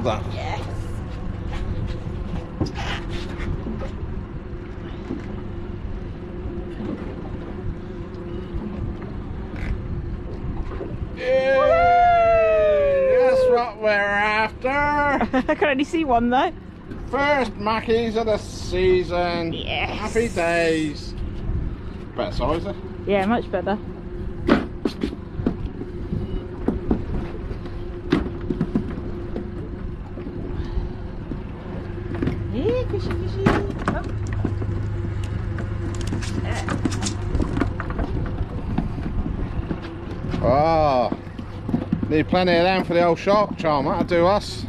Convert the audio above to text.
Well done. Yes. Yay! That's what we're after. I can only see one though. First Mackies of the season. Yes. Happy days. Better size, eh? Yeah, much better. Yeah, fishy, fishy. Oh. Yeah. Oh, need plenty of them for the old shark charm. That'll do us.